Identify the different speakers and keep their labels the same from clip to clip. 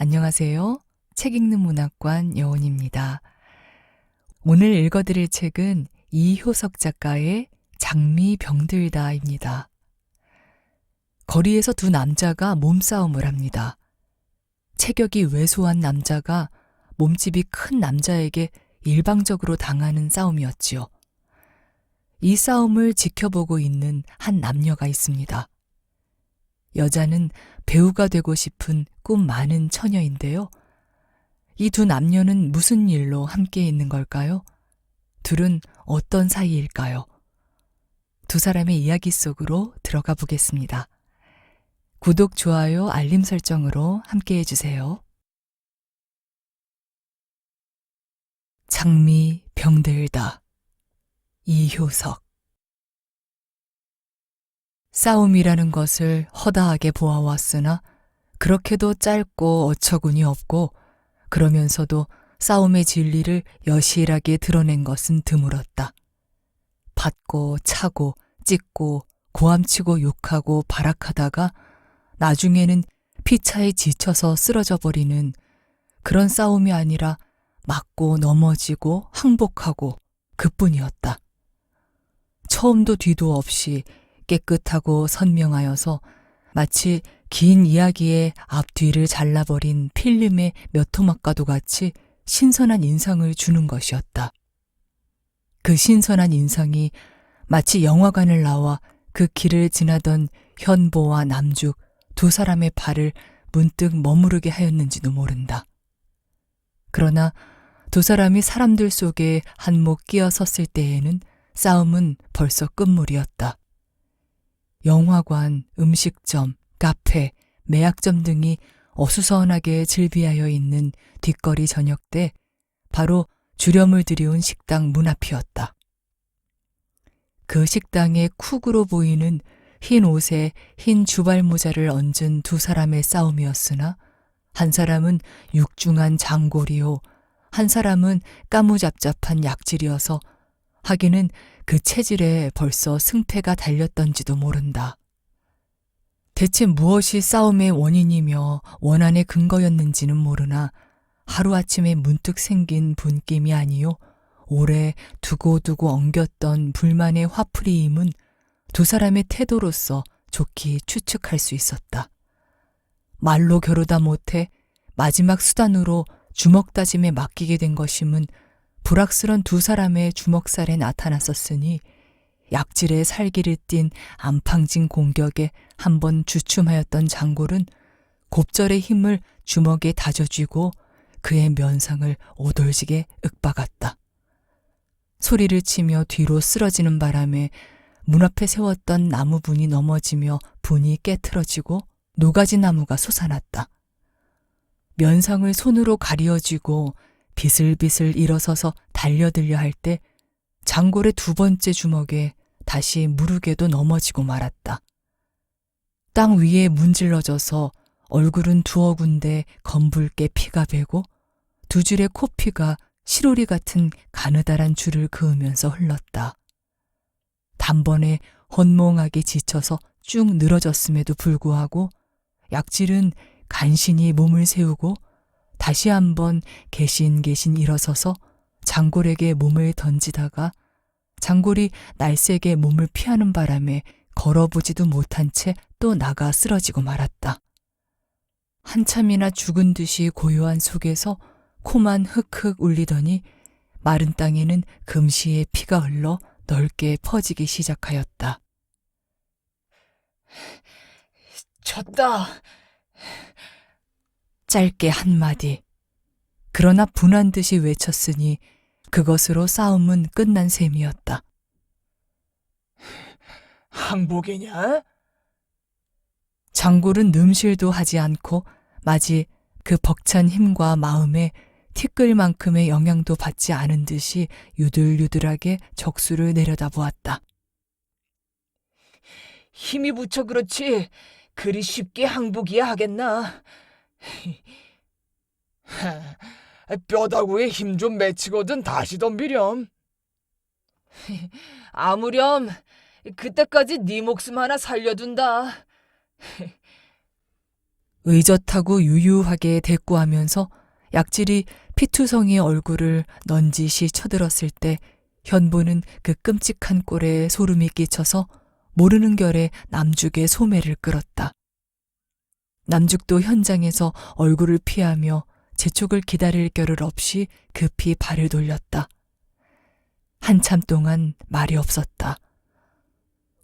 Speaker 1: 안녕하세요. 책 읽는 문학관 여운입니다. 오늘 읽어드릴 책은 이효석 작가의 장미 병들다입니다. 거리에서 두 남자가 몸싸움을 합니다. 체격이 왜소한 남자가 몸집이 큰 남자에게 일방적으로 당하는 싸움이었지요. 이 싸움을 지켜보고 있는 한 남녀가 있습니다. 여자는 배우가 되고 싶은 꿈 많은 처녀인데요. 이 두 남녀는 무슨 일로 함께 있는 걸까요? 둘은 어떤 사이일까요? 두 사람의 이야기 속으로 들어가 보겠습니다. 구독, 좋아요, 알림 설정으로 함께 해주세요. 장미 병들다. 이효석. 싸움이라는 것을 허다하게 보아왔으나 그렇게도 짧고 어처구니 없고 그러면서도 싸움의 진리를 여실하게 드러낸 것은 드물었다. 받고 차고 찢고 고함치고 욕하고 발악하다가 나중에는 피차에 지쳐서 쓰러져 버리는 그런 싸움이 아니라 맞고 넘어지고 항복하고 그뿐이었다. 처음도 뒤도 없이 깨끗하고 선명하여서 마치 긴 이야기의 앞뒤를 잘라버린 필름의 몇 토막과도 같이 신선한 인상을 주는 것이었다. 그 신선한 인상이 마치 영화관을 나와 그 길을 지나던 현보와 남죽 두 사람의 발을 문득 머무르게 하였는지도 모른다. 그러나 두 사람이 사람들 속에 한몫 끼어 섰을 때에는 싸움은 벌써 끝물이었다. 영화관, 음식점, 카페, 매약점 등이 어수선하게 즐비하여 있는 뒷거리 저녁 때 바로 주렴을 들여온 식당 문 앞이었다. 그 식당에 쿡으로 보이는 흰 옷에 흰 주발모자를 얹은 두 사람의 싸움이었으나 한 사람은 육중한 장골이요, 한 사람은 까무잡잡한 약질이어서 하기는 그 체질에 벌써 승패가 달렸던지도 모른다. 대체 무엇이 싸움의 원인이며 원한의 근거였는지는 모르나 하루아침에 문득 생긴 분김이 아니요 오래 두고두고 엉겼던 불만의 화풀이임은 두 사람의 태도로서 좋게 추측할 수 있었다. 말로 겨루다 못해 마지막 수단으로 주먹다짐에 맡기게 된 것임은 불악스런 두 사람의 주먹살에 나타났었으니 약질의 살기를 띤 안팡진 공격에 한번 주춤하였던 장골은 곱절의 힘을 주먹에 다져쥐고 그의 면상을 오돌지게 윽박았다. 소리를 치며 뒤로 쓰러지는 바람에 문 앞에 세웠던 나무분이 넘어지며 분이 깨트러지고 노가지 나무가 솟아났다. 면상을 손으로 가리어쥐고 비슬비슬 일어서서 달려들려 할 때 장골의 두 번째 주먹에 다시 무르게도 넘어지고 말았다. 땅 위에 문질러져서 얼굴은 두어 군데 검붉게 피가 배고 두 줄의 코피가 시로리 같은 가느다란 줄을 그으면서 흘렀다. 단번에 헌몽하게 지쳐서 쭉 늘어졌음에도 불구하고 약질은 간신히 몸을 세우고 다시 한번 개신개신 일어서서 장골에게 몸을 던지다가 장골이 날쌔게 몸을 피하는 바람에 걸어보지도 못한 채 또 나가 쓰러지고 말았다. 한참이나 죽은 듯이 고요한 속에서 코만 흑흑 울리더니 마른 땅에는 금시에 피가 흘러 넓게 퍼지기 시작하였다. 졌다. 짧게 한마디. 그러나 분한 듯이 외쳤으니 그것으로 싸움은 끝난 셈이었다. 항복이냐? 장골은 ንም실도 하지 않고 마치 그 벅찬 힘과 마음에 티끌만큼의 영향도 받지 않은 듯이 유들유들하게 적수를 내려다보았다. 힘이 붙여 그렇지 그리 쉽게 항복이야 하겠나?
Speaker 2: 뼈다구에 힘 좀 맺히거든 다시 덤비렴.
Speaker 1: 아무렴 그때까지 네 목숨 하나 살려둔다. 의젓하고 유유하게 대꾸하면서 약질이 피투성이의 얼굴을 넌지시 쳐들었을 때 현보는 그 끔찍한 꼴에 소름이 끼쳐서 모르는 결에 남죽의 소매를 끌었다. 남죽도 현장에서 얼굴을 피하며 재촉을 기다릴 겨를 없이 급히 발을 돌렸다. 한참 동안 말이 없었다.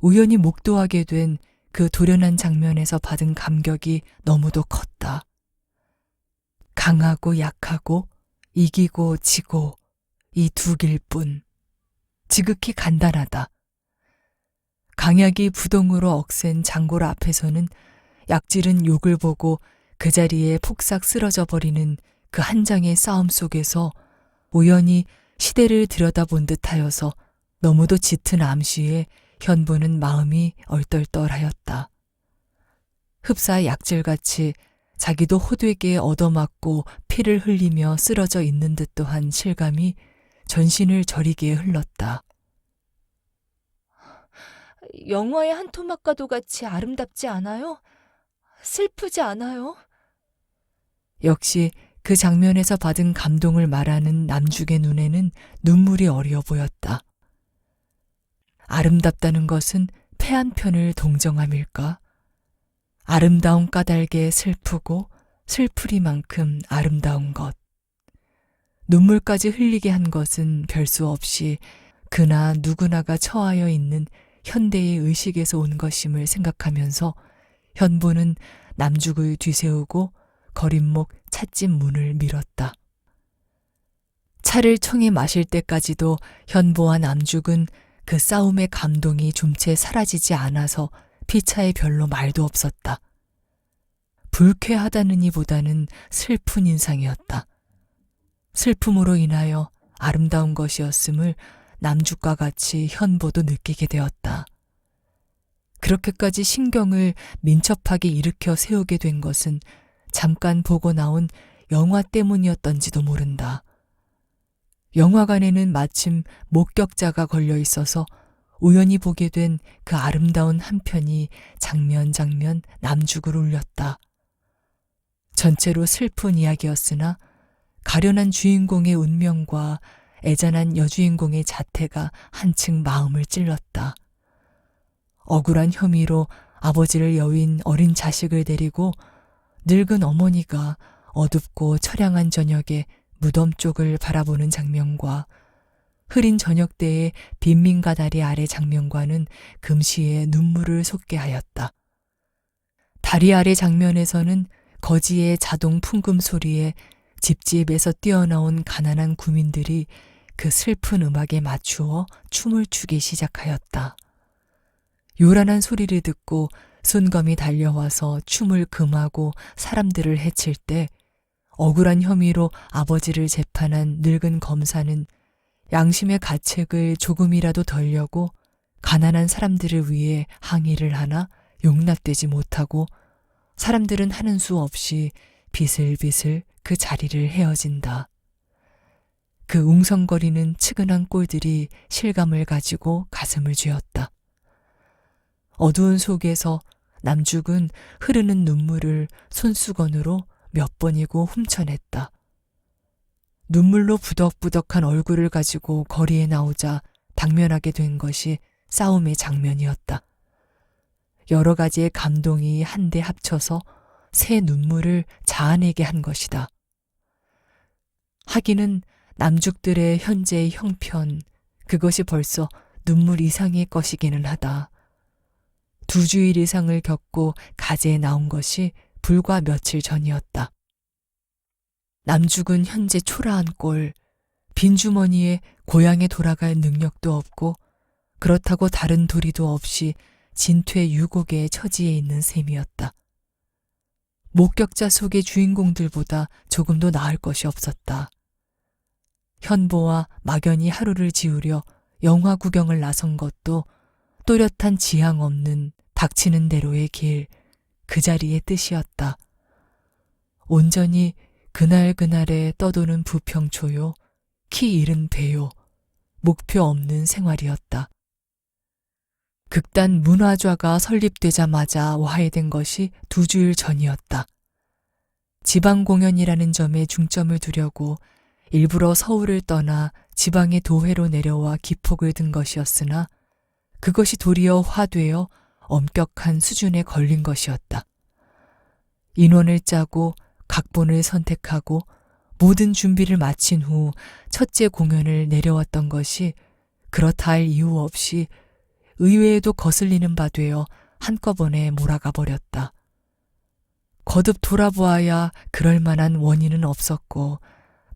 Speaker 1: 우연히 목도하게 된 그 돌연한 장면에서 받은 감격이 너무도 컸다. 강하고 약하고 이기고 지고 이 두 길뿐. 지극히 간단하다. 강약이 부동으로 억센 장고를 앞에서는 약질은 욕을 보고 그 자리에 폭삭 쓰러져 버리는 그 한 장의 싸움 속에서 우연히 시대를 들여다본 듯하여서 너무도 짙은 암시에 현보는 마음이 얼떨떨하였다. 흡사 약질같이 자기도 호되게 얻어맞고 피를 흘리며 쓰러져 있는 듯 또한 실감이 전신을 저리게 흘렀다. 영화의 한 토막과도 같이 아름답지 않아요? 슬프지 않아요? 역시 그 장면에서 받은 감동을 말하는 남죽의 눈에는 눈물이 어려 보였다. 아름답다는 것은 패 한 편을 동정함일까? 아름다운 까닭에 슬프고 슬프리만큼 아름다운 것. 눈물까지 흘리게 한 것은 별 수 없이 그나 누구나가 처하여 있는 현대의 의식에서 온 것임을 생각하면서 현보는 남죽을 뒤세우고 거림목 찻집 문을 밀었다. 차를 청해 마실 때까지도 현보와 남죽은 그 싸움의 감동이 좀채 사라지지 않아서 피차에 별로 말도 없었다. 불쾌하다느니보다는 슬픈 인상이었다. 슬픔으로 인하여 아름다운 것이었음을 남죽과 같이 현보도 느끼게 되었다. 그렇게까지 신경을 민첩하게 일으켜 세우게 된 것은 잠깐 보고 나온 영화 때문이었던지도 모른다. 영화관에는 마침 목격자가 걸려 있어서 우연히 보게 된 그 아름다운 한 편이 장면 남죽을 울렸다. 전체로 슬픈 이야기였으나 가련한 주인공의 운명과 애잔한 여주인공의 자태가 한층 마음을 찔렀다. 억울한 혐의로 아버지를 여윈 어린 자식을 데리고 늙은 어머니가 어둡고 처량한 저녁에 무덤 쪽을 바라보는 장면과 흐린 저녁대의 빈민가 다리 아래 장면과는 금시에 눈물을 솟게 하였다. 다리 아래 장면에서는 거지의 자동 풍금 소리에 집집에서 뛰어나온 가난한 구민들이 그 슬픈 음악에 맞추어 춤을 추기 시작하였다. 요란한 소리를 듣고 순검이 달려와서 춤을 금하고 사람들을 해칠 때 억울한 혐의로 아버지를 재판한 늙은 검사는 양심의 가책을 조금이라도 덜려고 가난한 사람들을 위해 항의를 하나 용납되지 못하고 사람들은 하는 수 없이 비슬비슬 그 자리를 헤어진다. 그 웅성거리는 측은한 꼴들이 실감을 가지고 가슴을 쥐었다. 어두운 속에서 남죽은 흐르는 눈물을 손수건으로 몇 번이고 훔쳐냈다. 눈물로 부덕부덕한 얼굴을 가지고 거리에 나오자 당면하게 된 것이 싸움의 장면이었다. 여러 가지의 감동이 한데 합쳐서 새 눈물을 자아내게 한 것이다. 하기는 남죽들의 현재의 형편, 그것이 벌써 눈물 이상의 것이기는 하다. 2주일 이상을 겪고 가제에 나온 것이 불과 며칠 전이었다. 남죽은 현재 초라한 꼴, 빈주머니에 고향에 돌아갈 능력도 없고 그렇다고 다른 도리도 없이 진퇴유곡의 처지에 있는 셈이었다. 목격자 속의 주인공들보다 조금도 나을 것이 없었다. 현보와 막연히 하루를 지우려 영화 구경을 나선 것도 또렷한 지향 없는 닥치는 대로의 길, 그 자리의 뜻이었다. 온전히 그날그날에 떠도는 부평초요, 키 잃은 배요, 목표 없는 생활이었다. 극단 문화좌가 설립되자마자 와해된 것이 2주일 전이었다. 지방 공연이라는 점에 중점을 두려고 일부러 서울을 떠나 지방의 도회로 내려와 기폭을 든 것이었으나 그것이 도리어 화되어 엄격한 수준에 걸린 것이었다. 인원을 짜고 각본을 선택하고 모든 준비를 마친 후 첫째 공연을 내려왔던 것이 그렇다 할 이유 없이 의외에도 거슬리는 바 되어 한꺼번에 몰아가 버렸다. 거듭 돌아보아야 그럴 만한 원인은 없었고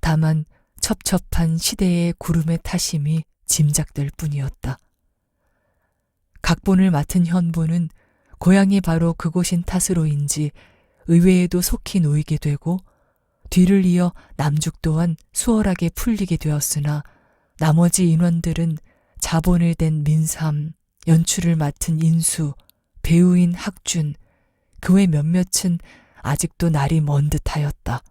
Speaker 1: 다만 첩첩한 시대의 구름의 타심이 짐작될 뿐이었다. 각본을 맡은 현보는 고향이 바로 그곳인 탓으로인지 의외에도 속히 놓이게 되고 뒤를 이어 남죽 또한 수월하게 풀리게 되었으나 나머지 인원들은 자본을 댄 민삼, 연출을 맡은 인수, 배우인 학준, 그 외 몇몇은 아직도 날이 먼 듯하였다.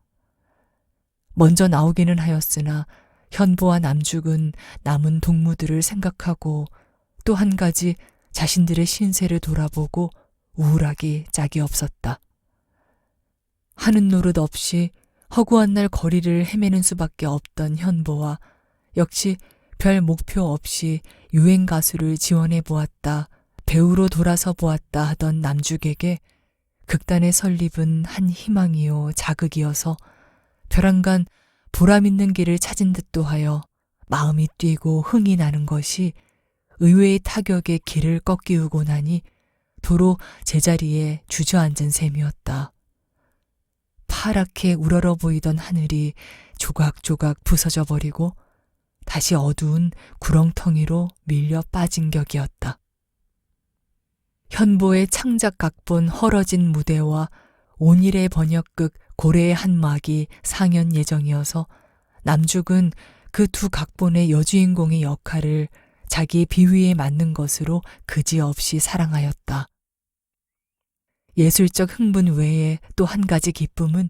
Speaker 1: 먼저 나오기는 하였으나 현보와 남죽은 남은 동무들을 생각하고 또 한 가지 자신들의 신세를 돌아보고 우울하기 짝이 없었다. 하는 노릇 없이 허구한 날 거리를 헤매는 수밖에 없던 현보와 역시 별 목표 없이 유행 가수를 지원해 보았다, 배우로 돌아서 보았다 하던 남죽에게 극단의 설립은 한 희망이요 자극이어서 벼랑간 보람 있는 길을 찾은 듯도 하여 마음이 뛰고 흥이 나는 것이 의외의 타격에 길을 꺾이우고 나니 도로 제자리에 주저앉은 셈이었다. 파랗게 우러러 보이던 하늘이 조각조각 부서져 버리고 다시 어두운 구렁텅이로 밀려 빠진 격이었다. 현보의 창작 각본 헐어진 무대와 온일의 번역극 고래의 한막이 상연 예정이어서 남죽은 그 두 각본의 여주인공의 역할을 자기 비위에 맞는 것으로 그지없이 사랑하였다. 예술적 흥분 외에 또 한 가지 기쁨은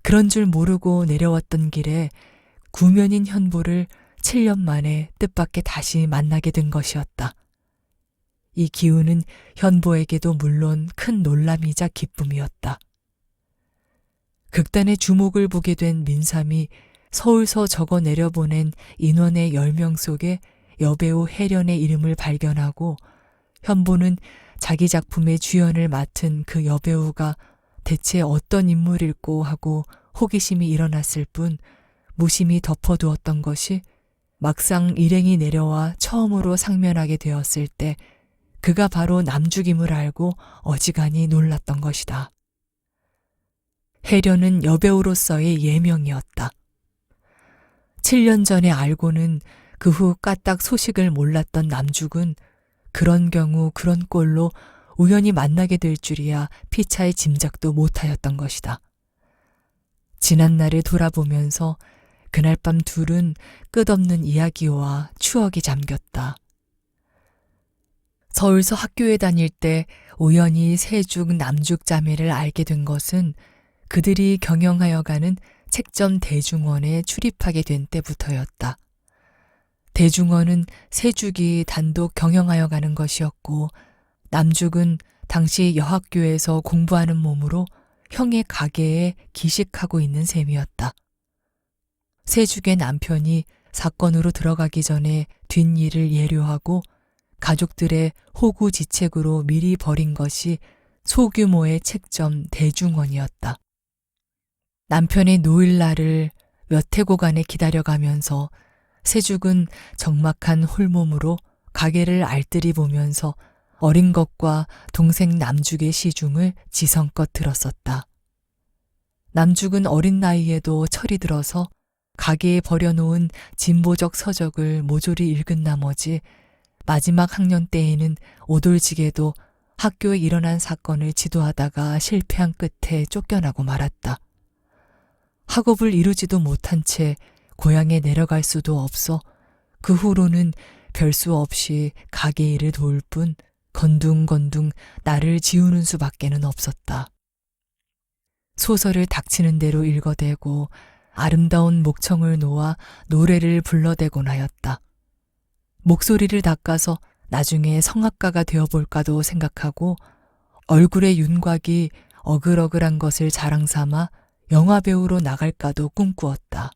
Speaker 1: 그런 줄 모르고 내려왔던 길에 구면인 현보를 7년 만에 뜻밖의 다시 만나게 된 것이었다. 이 기운은 현보에게도 물론 큰 놀람이자 기쁨이었다. 극단의 주목을 보게 된 민삼이 서울서 적어 내려보낸 인원의 10명 속에 여배우 혜련의 이름을 발견하고 현보는 자기 작품의 주연을 맡은 그 여배우가 대체 어떤 인물일꼬 하고 호기심이 일어났을 뿐 무심히 덮어두었던 것이 막상 일행이 내려와 처음으로 상면하게 되었을 때 그가 바로 남죽임을 알고 어지간히 놀랐던 것이다. 혜련은 여배우로서의 예명이었다. 7년 전에 알고는 그 후 까딱 소식을 몰랐던 남죽은 그런 경우 그런 꼴로 우연히 만나게 될 줄이야 피차의 짐작도 못하였던 것이다. 지난 날을 돌아보면서 그날 밤 둘은 끝없는 이야기와 추억이 잠겼다. 서울서 학교에 다닐 때 우연히 세죽 남죽 자매를 알게 된 것은 그들이 경영하여 가는 책점 대중원에 출입하게 된 때부터였다. 대중원은 세죽이 단독 경영하여 가는 것이었고 남죽은 당시 여학교에서 공부하는 몸으로 형의 가게에 기식하고 있는 셈이었다. 세죽의 남편이 사건으로 들어가기 전에 뒷일을 예료하고 가족들의 호구지책으로 미리 벌인 것이 소규모의 책점 대중원이었다. 남편의 노일날을 몇 해고간에 기다려가면서 세죽은 적막한 홀몸으로 가게를 알뜰히 보면서 어린 것과 동생 남죽의 시중을 지성껏 들었었다. 남죽은 어린 나이에도 철이 들어서 가게에 버려놓은 진보적 서적을 모조리 읽은 나머지 마지막 학년 때에는 오돌지게도 학교에 일어난 사건을 지도하다가 실패한 끝에 쫓겨나고 말았다. 학업을 이루지도 못한 채 고향에 내려갈 수도 없어 그 후로는 별 수 없이 가게 일을 도울 뿐 건둥건둥 나를 지우는 수밖에는 없었다. 소설을 닥치는 대로 읽어대고 아름다운 목청을 놓아 노래를 불러대곤 하였다. 목소리를 닦아서 나중에 성악가가 되어볼까도 생각하고 얼굴의 윤곽이 어글어글한 것을 자랑 삼아 영화배우로 나갈까도 꿈꾸었다.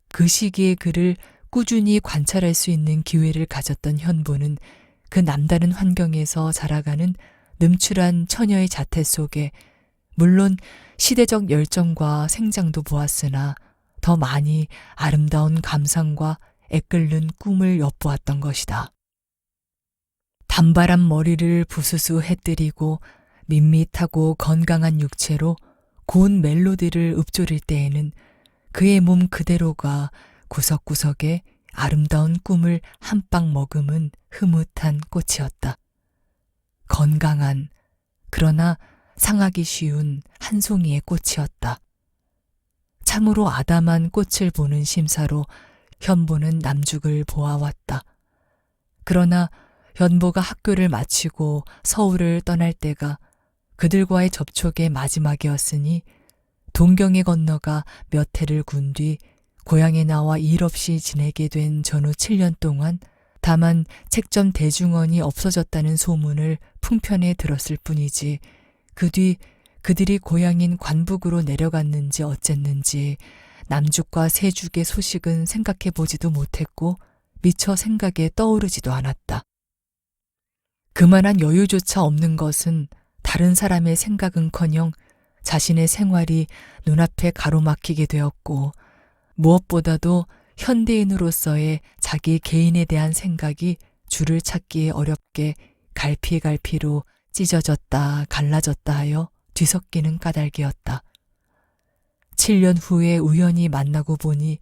Speaker 1: 그 시기에 그를 꾸준히 관찰할 수 있는 기회를 가졌던 현보는 그 남다른 환경에서 자라가는 능출한 처녀의 자태 속에 물론 시대적 열정과 생장도 보았으나 더 많이 아름다운 감상과 애끓는 꿈을 엿보았던 것이다. 단발한 머리를 부스스 해뜨리고 밋밋하고 건강한 육체로 고운 멜로디를 읊조릴 때에는 그의 몸 그대로가 구석구석에 아름다운 꿈을 한 빵 머금은 흐뭇한 꽃이었다. 건강한 그러나 상하기 쉬운 한 송이의 꽃이었다. 참으로 아담한 꽃을 보는 심사로 현보는 남죽을 보아왔다. 그러나 현보가 학교를 마치고 서울을 떠날 때가 그들과의 접촉의 마지막이었으니 동경에 건너가 몇 해를 군 뒤 고향에 나와 일 없이 지내게 된 전후 7년 동안 다만 책점 대중원이 없어졌다는 소문을 풍편에 들었을 뿐이지 그 뒤 그들이 고향인 관북으로 내려갔는지 어쨌는지 남죽과 세죽의 소식은 생각해 보지도 못했고 미처 생각에 떠오르지도 않았다. 그만한 여유조차 없는 것은 다른 사람의 생각은커녕 자신의 생활이 눈앞에 가로막히게 되었고 무엇보다도 현대인으로서의 자기 개인에 대한 생각이 줄을 찾기에 어렵게 갈피갈피로 찢어졌다 갈라졌다 하여 뒤섞이는 까닭이었다. 7년 후에 우연히 만나고 보니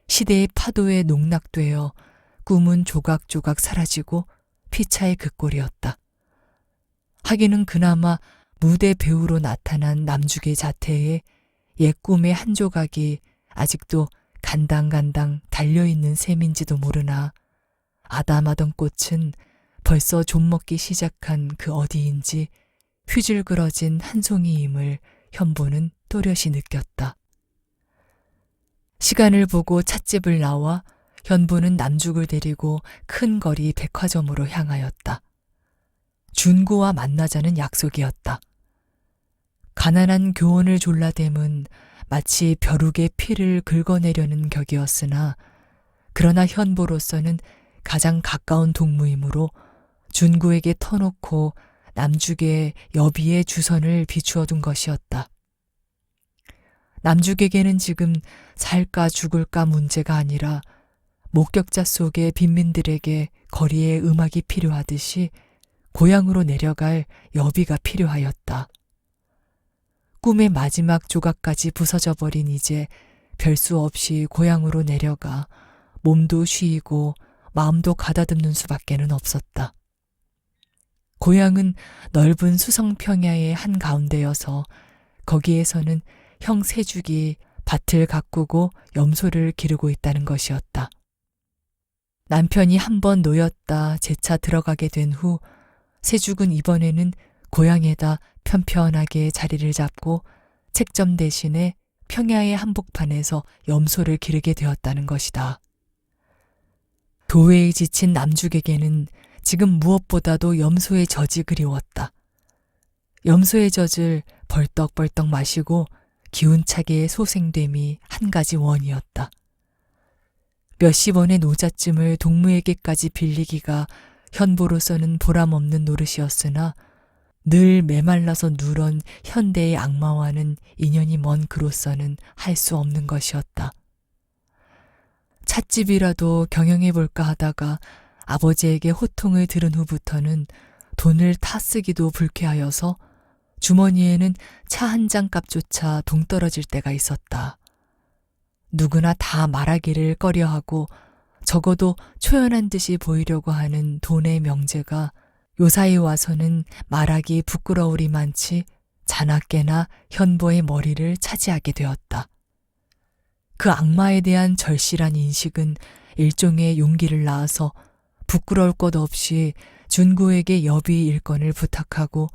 Speaker 1: 시대의 파도에 농락되어 꿈은 조각조각 사라지고 피차의 그 꼴이었다. 하기는 그나마 무대 배우로 나타난 남죽의 자태에 옛 꿈의 한 조각이 아직도 간당간당 달려있는 셈인지도 모르나 아담하던 꽃은 벌써 좀 먹기 시작한 그 어디인지 휘줄그러진 한 송이임을 현보는 또렷이 느꼈다. 시간을 보고 찻집을 나와 현보는 남죽을 데리고 큰 거리 백화점으로 향하였다. 준구와 만나자는 약속이었다. 가난한 교원을 졸라댐은 마치 벼룩의 피를 긁어내려는 격이었으나 그러나 현보로서는 가장 가까운 동무이므로 준구에게 터놓고 남죽의 여비의 주선을 비추어둔 것이었다. 남죽에게는 지금 살까 죽을까 문제가 아니라 목격자 속의 빈민들에게 거리에 음악이 필요하듯이 고향으로 내려갈 여비가 필요하였다. 꿈의 마지막 조각까지 부서져 버린 이제 별 수 없이 고향으로 내려가 몸도 쉬이고 마음도 가다듬는 수밖에는 없었다. 고향은 넓은 수성평야의 한가운데여서 거기에서는 형 세죽이 밭을 가꾸고 염소를 기르고 있다는 것이었다. 남편이 한번 놓였다 재차 들어가게 된 후 세죽은 이번에는 고향에다 편편하게 자리를 잡고 책점 대신에 평야의 한복판에서 염소를 기르게 되었다는 것이다. 도회에 지친 남죽에게는 지금 무엇보다도 염소의 젖이 그리웠다. 염소의 젖을 벌떡벌떡 마시고 기운차게 소생됨이 한 가지 원이었다. 몇십 원의 노잣짐을 동무에게까지 빌리기가 현보로서는 보람없는 노릇이었으나 늘 메말라서 누런 현대의 악마와는 인연이 먼 그로서는 할 수 없는 것이었다. 찻집이라도 경영해볼까 하다가 아버지에게 호통을 들은 후부터는 돈을 타 쓰기도 불쾌하여서 주머니에는 차 한 잔 값조차 동떨어질 때가 있었다. 누구나 다 말하기를 꺼려하고 적어도 초연한 듯이 보이려고 하는 돈의 명제가 요사이 와서는 말하기 부끄러우리만치 자나깨나 현보의 머리를 차지하게 되었다. 그 악마에 대한 절실한 인식은 일종의 용기를 낳아서 부끄러울 것 없이 준구에게 여비 일건을 부탁하고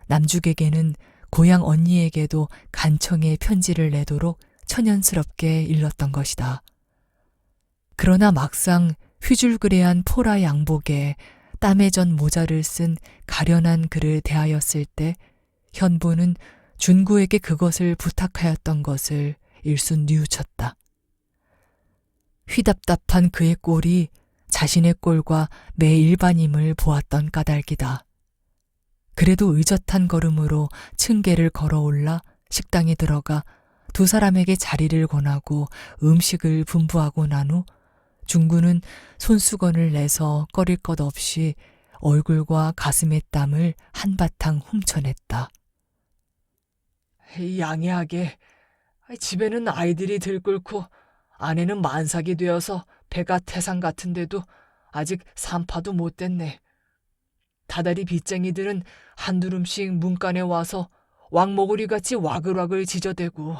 Speaker 1: 남죽에게는 고향 언니에게도 간청의 편지를 내도록 천연스럽게 일렀던 것이다. 그러나 막상 휘줄그레한 포라 양복에 땀에 전 모자를 쓴 가련한 그를 대하였을 때 현보는 준구에게 그것을 부탁하였던 것을 일순 뉘우쳤다. 휘답답한 그의 꼴이 자신의 꼴과 매 일반임을 보았던 까닭이다. 그래도 의젓한 걸음으로 층계를 걸어올라 식당에 들어가 두 사람에게 자리를 권하고 음식을 분부하고 난 후 준구는 손수건을 내서 꺼릴 것 없이 얼굴과 가슴의 땀을 한바탕 훔쳐냈다.
Speaker 2: 양해하게. 집에는 아이들이 들끓고 아내는 만삭이 되어서 배가 태산 같은데도 아직 산파도 못 됐네. 다달이 빚쟁이들은 한두름씩 문간에 와서 왕모구리같이 와글와글 지저대고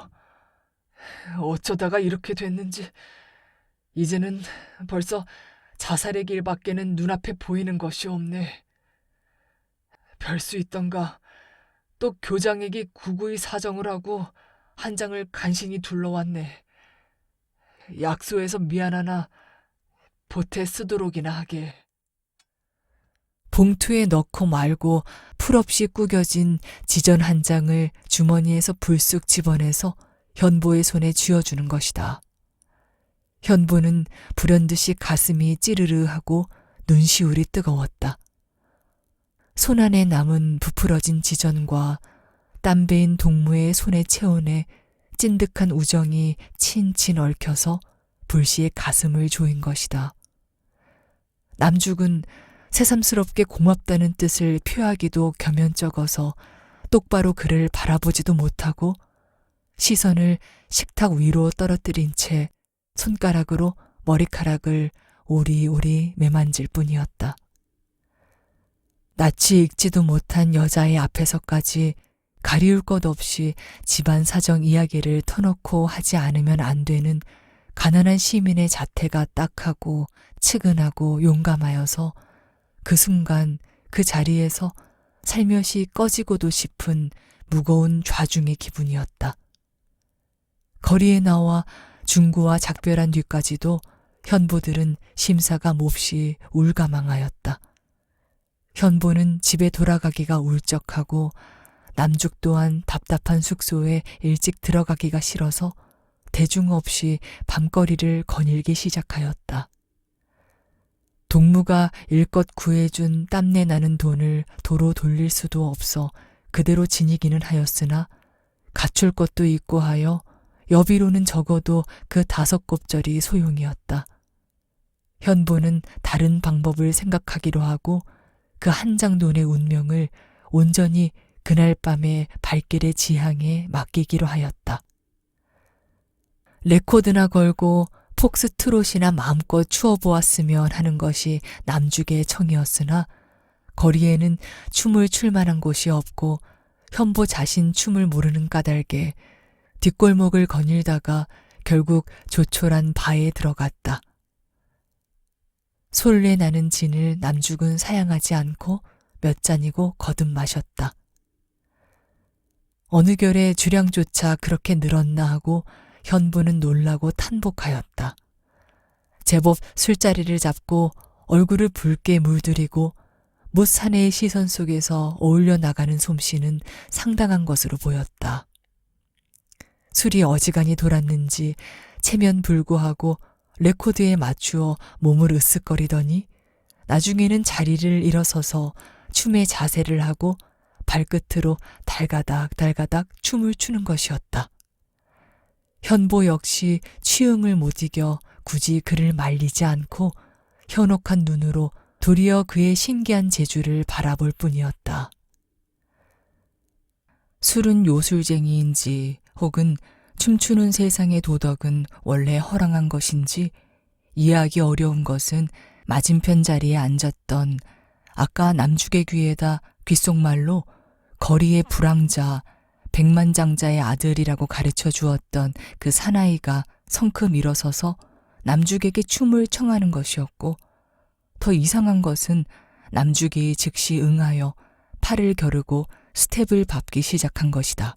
Speaker 2: 어쩌다가 이렇게 됐는지 이제는 벌써 자살의 길밖에는 눈앞에 보이는 것이 없네. 별 수 있던가 또 교장에게 구구이 사정을 하고 한 장을 간신히 둘러왔네. 약소해서 미안하나 보태 쓰도록이나 하게.
Speaker 1: 봉투에 넣고 말고 풀없이 구겨진 지전 한 장을 주머니에서 불쑥 집어내서 현보의 손에 쥐어주는 것이다. 현보는 불현듯이 가슴이 찌르르하고 눈시울이 뜨거웠다. 손안에 남은 부풀어진 지전과 땀배인 동무의 손에 채워내 찐득한 우정이 친친 얽혀서 불시에 가슴을 조인 것이다. 남죽은 새삼스럽게 고맙다는 뜻을 표하기도 겸연쩍어서 똑바로 그를 바라보지도 못하고 시선을 식탁 위로 떨어뜨린 채 손가락으로 머리카락을 오리오리 매만질 뿐이었다. 낯이 익지도 못한 여자의 앞에서까지 가리울 것 없이 집안 사정 이야기를 터놓고 하지 않으면 안 되는 가난한 시민의 자태가 딱하고 측은하고 용감하여서 그 순간 그 자리에서 살며시 꺼지고도 싶은 무거운 좌중의 기분이었다. 거리에 나와 중구와 작별한 뒤까지도 현보들은 심사가 몹시 울가망하였다. 현보는 집에 돌아가기가 울적하고 남죽 또한 답답한 숙소에 일찍 들어가기가 싫어서 대중 없이 밤거리를 거닐기 시작하였다. 동무가 일껏 구해준 땀내 나는 돈을 도로 돌릴 수도 없어 그대로 지니기는 하였으나 갖출 것도 있고 하여 여비로는 적어도 그 5곱절이 소용이었다. 현보는 다른 방법을 생각하기로 하고 그 한 장 돈의 운명을 온전히 그날 밤의 발길의 지향에 맡기기로 하였다. 레코드나 걸고 폭스트롯이나 마음껏 추어보았으면 하는 것이 남죽의 청이었으나 거리에는 춤을 출 만한 곳이 없고 현보 자신 춤을 모르는 까닭에 뒷골목을 거닐다가 결국 조촐한 바에 들어갔다. 솔레 나는 진을 남죽은 사양하지 않고 몇 잔이고 거듭 마셨다. 어느 결에 주량조차 그렇게 늘었나 하고 현보는 놀라고 탄복하였다. 제법 술자리를 잡고 얼굴을 붉게 물들이고 못 사내의 시선 속에서 어울려 나가는 솜씨는 상당한 것으로 보였다. 술이 어지간히 돌았는지 체면불구하고 레코드에 맞추어 몸을 으쓱거리더니 나중에는 자리를 일어서서 춤의 자세를 하고 발끝으로 달가닥달가닥 춤을 추는 것이었다. 현보 역시 취응을 못 이겨 굳이 그를 말리지 않고 현혹한 눈으로 도리어 그의 신기한 재주를 바라볼 뿐이었다. 술은 요술쟁이인지 혹은 춤추는 세상의 도덕은 원래 허랑한 것인지 이해하기 어려운 것은 맞은편 자리에 앉았던 아까 남죽의 귀에다 귓속말로 거리의 불황자, 백만장자의 아들이라고 가르쳐 주었던 그 사나이가 성큼 일어서서 남죽에게 춤을 청하는 것이었고 더 이상한 것은 남죽이 즉시 응하여 팔을 겨루고 스텝을 밟기 시작한 것이다.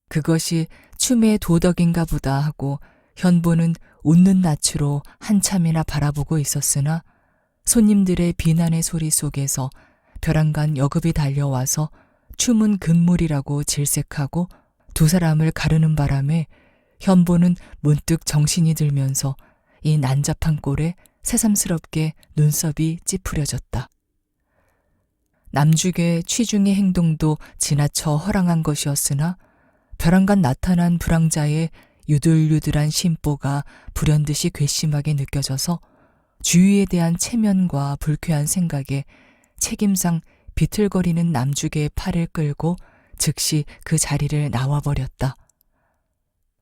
Speaker 1: 그것이 춤의 도덕인가 보다 하고 현보는 웃는 낯으로 한참이나 바라보고 있었으나 손님들의 비난의 소리 속에서 벼랑간 여급이 달려와서 춤은 금물이라고 질색하고 두 사람을 가르는 바람에 현보는 문득 정신이 들면서 이 난잡한 꼴에 새삼스럽게 눈썹이 찌푸려졌다. 남죽의 취중의 행동도 지나쳐 허랑한 것이었으나 벼랑간 나타난 불황자의 유들유들한 심보가 불현듯이 괘씸하게 느껴져서 주위에 대한 체면과 불쾌한 생각에 책임상 비틀거리는 남죽의 팔을 끌고 즉시 그 자리를 나와버렸다.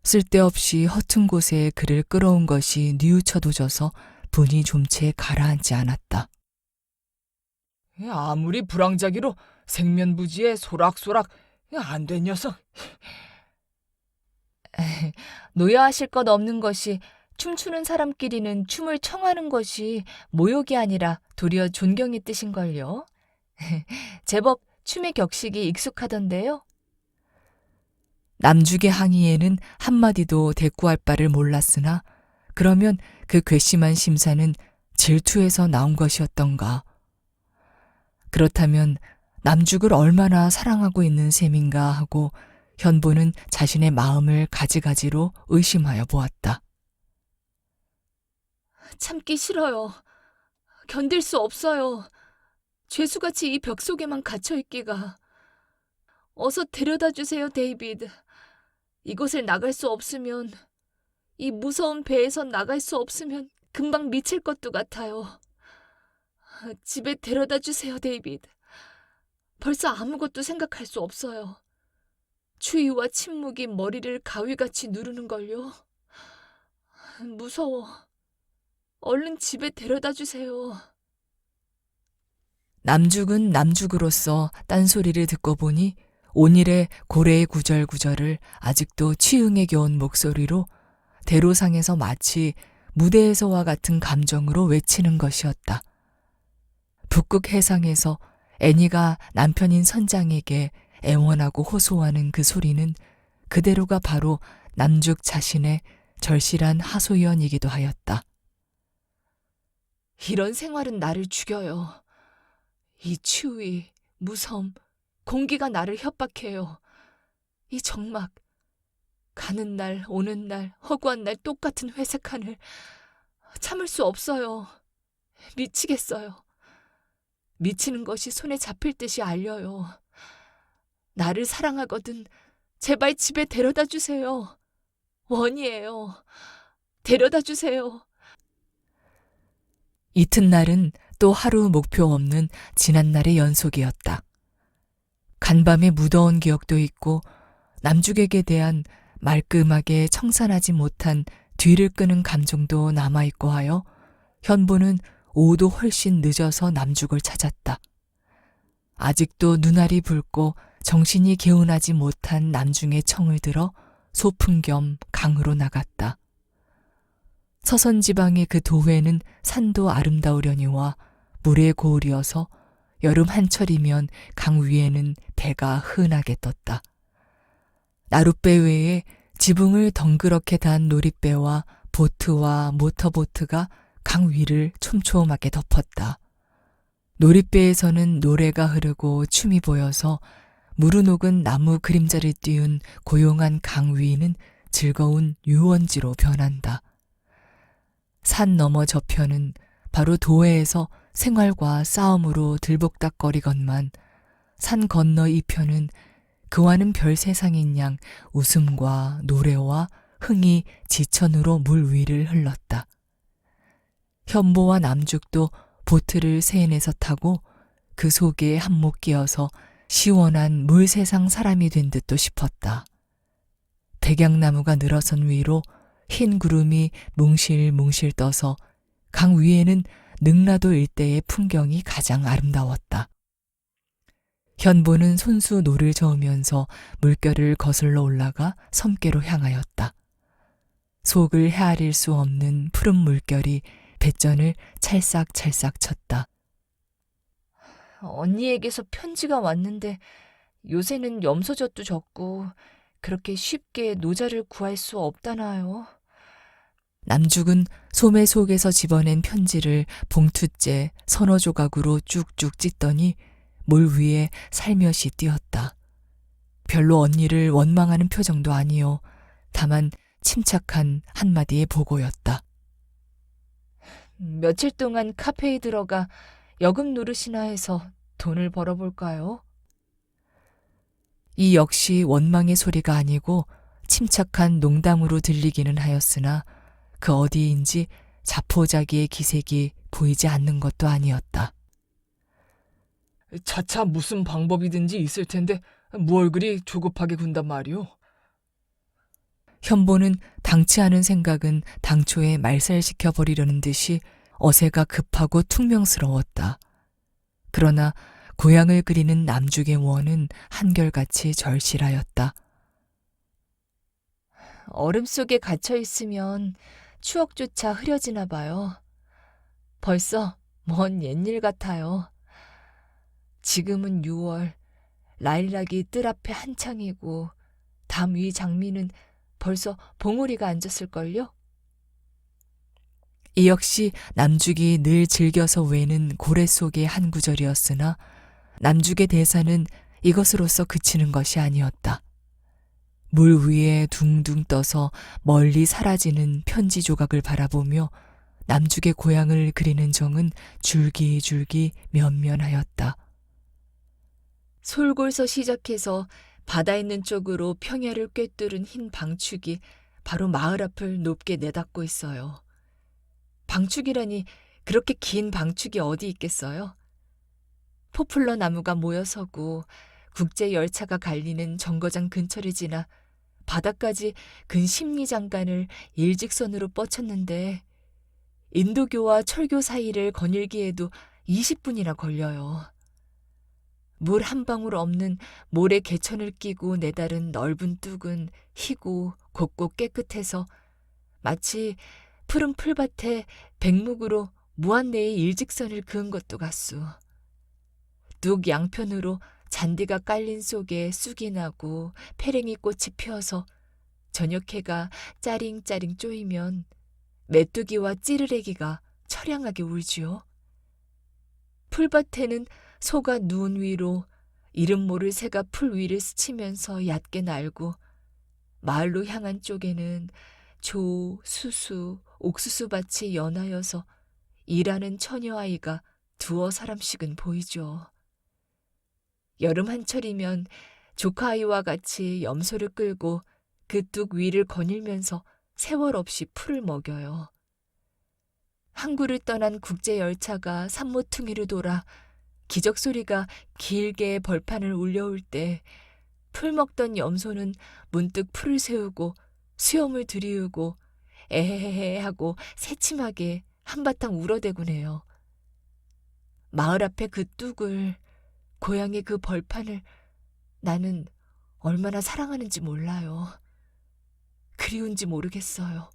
Speaker 1: 쓸데없이 허튼 곳에 그를 끌어온 것이 뉘우쳐도져서 분이 좀 채 가라앉지 않았다.
Speaker 2: 아무리 불황자기로 생면부지에 소락소락 안 된 녀석.
Speaker 3: 노여하실 것 없는 것이 춤추는 사람끼리는 춤을 청하는 것이 모욕이 아니라 도리어 존경의 뜻인걸요. 제법 춤의 격식이 익숙하던데요.
Speaker 1: 남죽의 항의에는 한마디도 대꾸할 바를 몰랐으나 그러면 그 괘씸한 심사는 질투에서 나온 것이었던가. 그렇다면 남죽을 얼마나 사랑하고 있는 셈인가 하고 현보는 자신의 마음을 가지가지로 의심하여 보았다.
Speaker 3: 참기 싫어요. 견딜 수 없어요. 죄수같이 이 벽 속에만 갇혀있기가. 어서 데려다 주세요, 데이비드. 이곳을 나갈 수 없으면, 이 무서운 배에서 나갈 수 없으면 금방 미칠 것도 같아요. 집에 데려다 주세요, 데이비드. 벌써 아무것도 생각할 수 없어요. 추위와 침묵이 머리를 가위같이 누르는걸요. 무서워. 얼른 집에 데려다 주세요.
Speaker 1: 남죽은 남죽으로서 딴소리를 듣고 보니 온일의 고래의 구절구절을 아직도 취응에 겨운 목소리로 대로상에서 마치 무대에서와 같은 감정으로 외치는 것이었다. 북극 해상에서 애니가 남편인 선장에게 애원하고 호소하는 그 소리는 그대로가 바로 남죽 자신의 절실한 하소연이기도 하였다.
Speaker 3: 이런 생활은 나를 죽여요. 이 추위, 무섬, 공기가 나를 협박해요. 이 적막, 가는 날, 오는 날, 허구한 날 똑같은 회색 하늘. 참을 수 없어요. 미치겠어요. 미치는 것이 손에 잡힐 듯이 알려요. 나를 사랑하거든 제발 집에 데려다 주세요. 원이에요. 데려다 주세요.
Speaker 1: 이튿날은 또 하루 목표 없는 지난날의 연속이었다. 간밤에 무더운 기억도 있고 남죽에게 대한 말끔하게 청산하지 못한 뒤를 끄는 감정도 남아있고 하여 현보는 오후도 훨씬 늦어서 남죽을 찾았다. 아직도 눈알이 붉고 정신이 개운하지 못한 남중의 청을 들어 소풍 겸 강으로 나갔다. 서선지방의 그 도회는 산도 아름다우려니와 물의 고을이어서 여름 한철이면 강 위에는 배가 흔하게 떴다. 나룻배 외에 지붕을 덩그렇게 단 놀이배와 보트와 모터보트가 강 위를 촘촘하게 덮었다. 놀이배에서는 노래가 흐르고 춤이 보여서 무르녹은 나무 그림자를 띄운 고요한 강 위는 즐거운 유원지로 변한다. 산 너머 저편은 바로 도회에서 생활과 싸움으로 들복닥거리건만 산 건너 이편은 그와는 별 세상인 양 웃음과 노래와 흥이 지천으로 물 위를 흘렀다. 현보와 남죽도 보트를 세인에서 타고 그 속에 한몫 끼어서 시원한 물 세상 사람이 된 듯도 싶었다. 백양나무가 늘어선 위로 흰 구름이 뭉실뭉실 떠서 강 위에는 능라도 일대의 풍경이 가장 아름다웠다. 현보는 손수 노를 저으면서 물결을 거슬러 올라가 섬께로 향하였다. 속을 헤아릴 수 없는 푸른 물결이 뱃전을 찰싹찰싹 쳤다.
Speaker 3: 언니에게서 편지가 왔는데 요새는 염소젖도 적고 그렇게 쉽게 노자를 구할 수 없다나요?
Speaker 1: 남죽은 소매 속에서 집어낸 편지를 봉투째 서너 조각으로 쭉쭉 찢더니 물 위에 살며시 뛰었다. 별로 언니를 원망하는 표정도 아니요. 다만 침착한 한마디의 보고였다.
Speaker 3: 며칠 동안 카페에 들어가 여금 노릇이나 해서 돈을 벌어볼까요?
Speaker 1: 이 역시 원망의 소리가 아니고 침착한 농담으로 들리기는 하였으나 그 어디인지 자포자기의 기색이 보이지 않는 것도 아니었다.
Speaker 2: 차차 무슨 방법이든지 있을 텐데 뭘 그리 조급하게 군단 말이오?
Speaker 1: 현보는 당치 않은 생각은 당초에 말살시켜버리려는 듯이 어세가 급하고 퉁명스러웠다. 그러나 고향을 그리는 남죽의 원은 한결같이 절실하였다.
Speaker 3: 얼음 속에 갇혀 있으면 추억조차 흐려지나 봐요. 벌써 먼 옛일 같아요. 지금은 6월, 라일락이 뜰 앞에 한창이고 담 위 장미는 벌써 봉우리가 앉았을걸요?
Speaker 1: 이 역시 남죽이 늘 즐겨서 외는 고래 속의 한 구절이었으나 남죽의 대사는 이것으로서 그치는 것이 아니었다. 물 위에 둥둥 떠서 멀리 사라지는 편지 조각을 바라보며 남죽의 고향을 그리는 정은 줄기줄기 면면하였다.
Speaker 3: 솔골서 시작해서 바다 있는 쪽으로 평야를 꿰뚫은 흰 방축이 바로 마을 앞을 높게 내닫고 있어요. 방축이라니 그렇게 긴 방축이 어디 있겠어요? 포플러 나무가 모여서고 국제 열차가 갈리는 정거장 근처를 지나 바다까지 근 10리장간을 일직선으로 뻗쳤는데 인도교와 철교 사이를 거닐기에도 20분이나 걸려요. 물 한 방울 없는 모래 개천을 끼고 내다른 넓은 뚝은 희고 곱고 깨끗해서 마치 푸른 풀밭에 백묵으로 무한대의 일직선을 그은 것도 같소. 뚝 양편으로 잔디가 깔린 속에 쑥이 나고 페랭이 꽃이 피어서 저녁해가 짜링짜링 쪼이면 메뚜기와 찌르레기가 처량하게 울지요. 풀밭에는 소가 눈 위로 이름 모를 새가 풀 위를 스치면서 얕게 날고 마을로 향한 쪽에는 조, 수수, 옥수수밭이 연하여서 일하는 처녀아이가 두어 사람씩은 보이죠. 여름 한철이면 조카아이와 같이 염소를 끌고 그 뚝 위를 거닐면서 세월 없이 풀을 먹여요. 항구를 떠난 국제열차가 산모퉁이를 돌아 기적소리가 길게 벌판을 울려올 때 풀 먹던 염소는 문득 풀을 세우고 수염을 들이우고 에헤헤 하고 새침하게 한바탕 울어대곤 해요. 마을 앞에 그 뚝을, 고향의 그 벌판을 나는 얼마나 사랑하는지 몰라요. 그리운지 모르겠어요.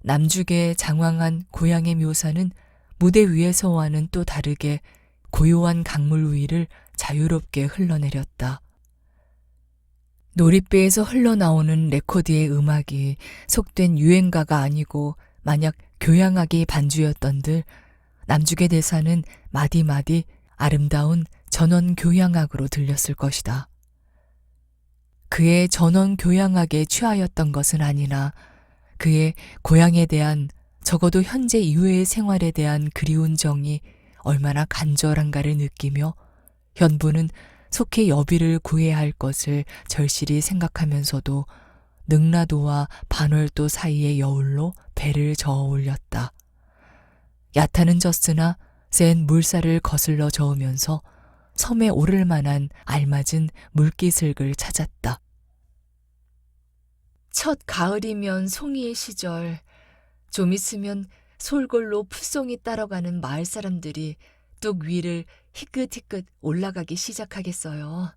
Speaker 1: 남죽의 장황한 고향의 묘사는 무대 위에서와는 또 다르게 고요한 강물 위를 자유롭게 흘러내렸다. 놀이배에서 흘러나오는 레코드의 음악이 속된 유행가가 아니고 만약 교향악이 반주였던들 남죽의 대사는 마디마디 아름다운 전원 교향악으로 들렸을 것이다. 그의 전원 교향악에 취하였던 것은 아니나 그의 고향에 대한 적어도 현재 이후의 생활에 대한 그리운 정이 얼마나 간절한가를 느끼며 현부는 속히 여비를 구해야 할 것을 절실히 생각하면서도 능라도와 반월도 사이의 여울로 배를 저어 올렸다. 야타는 졌으나 센 물살을 거슬러 저으면서 섬에 오를 만한 알맞은 물기슭을 찾았다.
Speaker 3: 첫 가을이면 송이의 시절, 좀 있으면 솔골로 풋송이 따라가는 마을 사람들이 뚝 위를 희끗희끗 올라가기 시작하겠어요.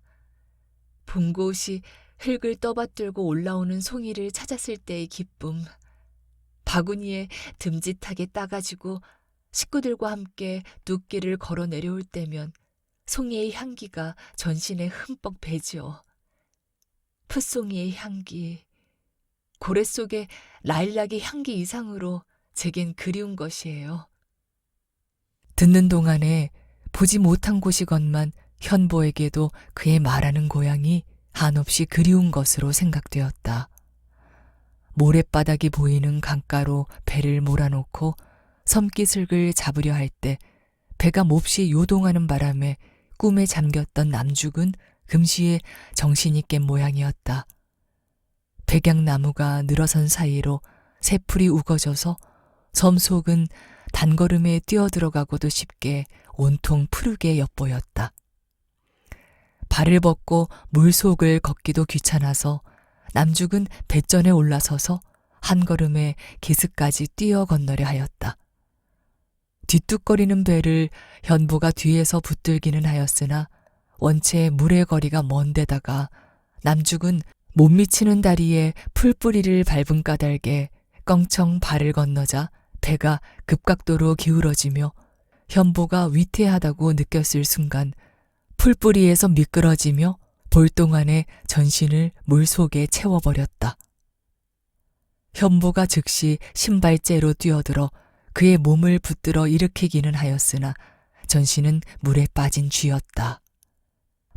Speaker 3: 봄고시 흙을 떠받들고 올라오는 송이를 찾았을 때의 기쁨, 바구니에 듬짓하게 따가지고 식구들과 함께 뚝길을 걸어 내려올 때면 송이의 향기가 전신에 흠뻑 배지요. 풋송이의 향기, 고래 속의 라일락의 향기 이상으로 제겐 그리운 것이에요.
Speaker 1: 듣는 동안에 보지 못한 곳이건만 현보에게도 그의 말하는 고향이 한없이 그리운 것으로 생각되었다. 모래바닥이 보이는 강가로 배를 몰아놓고 섬기슬을 잡으려 할 때 배가 몹시 요동하는 바람에 꿈에 잠겼던 남죽은 금시에 정신이 깬 모양이었다. 백양나무가 늘어선 사이로 새풀이 우거져서 섬 속은 단걸음에 뛰어들어가고도 쉽게 온통 푸르게 엿보였다. 발을 벗고 물속을 걷기도 귀찮아서 남죽은 뱃전에 올라서서 한 걸음에 기슭까지 뛰어 건너려 하였다. 뒤뚝거리는 배를 현보가 뒤에서 붙들기는 하였으나 원체 물의 거리가 먼 데다가 남죽은 못 미치는 다리에 풀뿌리를 밟은 까닭에 껑청 발을 건너자 배가 급각도로 기울어지며 현보가 위태하다고 느꼈을 순간 풀뿌리에서 미끄러지며 볼동안에 전신을 물속에 채워버렸다. 현보가 즉시 신발째로 뛰어들어 그의 몸을 붙들어 일으키기는 하였으나 전신은 물에 빠진 쥐였다.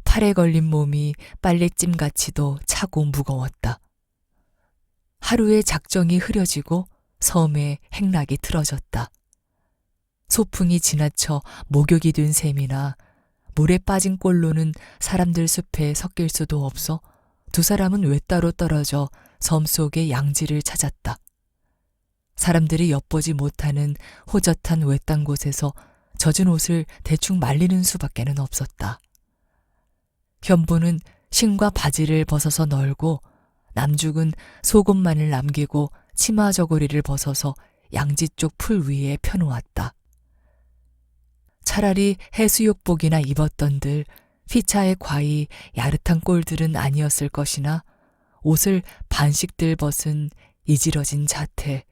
Speaker 1: 팔에 걸린 몸이 빨래찜같이도 차고 무거웠다. 하루의 작정이 흐려지고 섬에 행락이 틀어졌다. 소풍이 지나쳐 목욕이 된 셈이나 물에 빠진 꼴로는 사람들 숲에 섞일 수도 없어 두 사람은 외따로 떨어져 섬 속의 양지를 찾았다. 사람들이 엿보지 못하는 호젓한 외딴 곳에서 젖은 옷을 대충 말리는 수밖에는 없었다. 현보는 신과 바지를 벗어서 널고 남죽은 속옷만을 남기고 치마 저고리를 벗어서 양지 쪽 풀 위에 펴놓았다. 차라리 해수욕복이나 입었던들 피차의 과히 야릇한 꼴들은 아니었을 것이나 옷을 반씩들 벗은 이지러진 자태,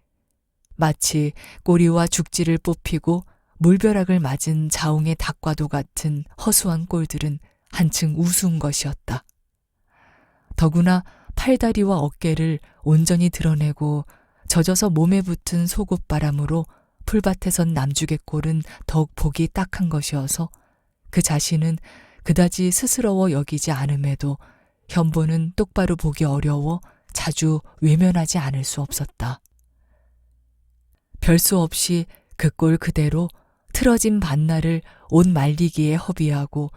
Speaker 1: 마치 꼬리와 죽지를 뽑히고 물벼락을 맞은 자웅의 닭과도 같은 허수한 꼴들은 한층 우스운 것이었다. 더구나 팔다리와 어깨를 온전히 드러내고 젖어서 몸에 붙은 속옷바람으로 풀밭에 선 남죽의 꼴은 더욱 보기 딱한 것이어서 그 자신은 그다지 스스러워 여기지 않음에도 현보는 똑바로 보기 어려워 자주 외면하지 않을 수 없었다. 별수 없이 그 꼴 그대로 틀어진 반나를 옷 말리기에 허비하고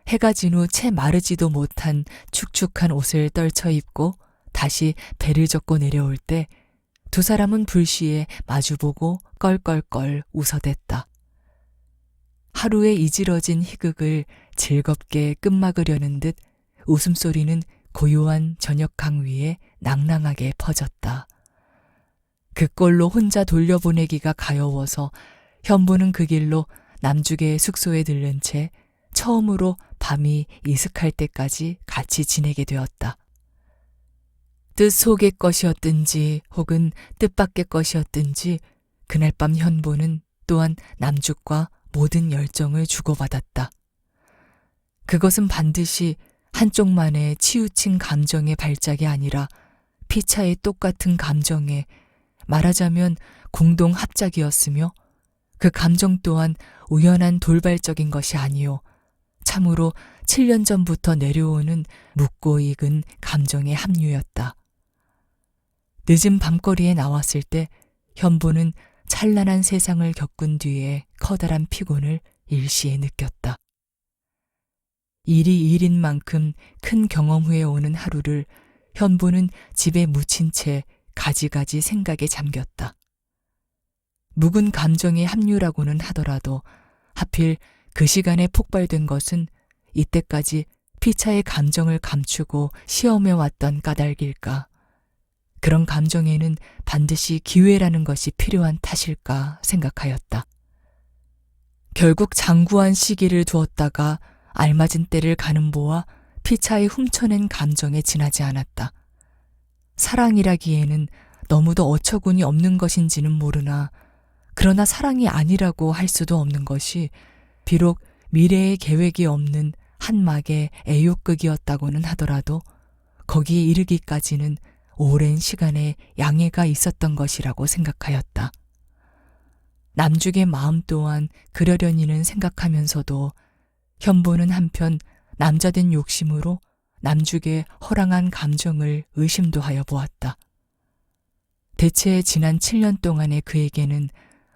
Speaker 1: 해가 진 후 채 마르지도 못한 축축한 옷을 떨쳐 입고 다시 배를 젓고 내려올 때 두 사람은 불시에 마주보고 껄껄껄 웃어댔다. 하루의 이지러진 희극을 즐겁게 끝막으려는 듯 웃음소리는 고요한 저녁 강 위에 낭낭하게 퍼졌다. 그 꼴로 혼자 돌려보내기가 가여워서 현보는 그 길로 남죽의 숙소에 들른 채 처음으로 밤이 이슥할 때까지 같이 지내게 되었다. 뜻 속의 것이었든지 혹은 뜻밖의 것이었든지 그날 밤 현보는 또한 남죽과 모든 열정을 주고받았다. 그것은 반드시 한쪽만의 치우친 감정의 발작이 아니라 피차의 똑같은 감정의 말하자면 공동 합작이었으며 그 감정 또한 우연한 돌발적인 것이 아니요 참으로 7년 전부터 내려오는 묻고 익은 감정의 합류였다. 늦은 밤거리에 나왔을 때 현보는 찬란한 세상을 겪은 뒤에 커다란 피곤을 일시에 느꼈다. 일이 일인 만큼 큰 경험 후에 오는 하루를 현보는 집에 묻힌 채 가지가지 생각에 잠겼다. 묵은 감정의 합류라고는 하더라도 하필 그 시간에 폭발된 것은 이때까지 피차의 감정을 감추고 시험해왔던 까닭일까? 그런 감정에는 반드시 기회라는 것이 필요한 탓일까 생각하였다. 결국 장구한 시기를 두었다가 알맞은 때를 가는 보아 피차의 훔쳐낸 감정에 지나지 않았다. 사랑이라기에는 너무도 어처구니 없는 것인지는 모르나 그러나 사랑이 아니라고 할 수도 없는 것이 비록 미래의 계획이 없는 한막의 애욕극이었다고는 하더라도 거기에 이르기까지는 오랜 시간의 양해가 있었던 것이라고 생각하였다. 남죽의 마음 또한 그러려니는 생각하면서도 현보는 한편 남자된 욕심으로 남죽의 허랑한 감정을 의심도 하여 보았다. 대체 지난 7년 동안의 그에게는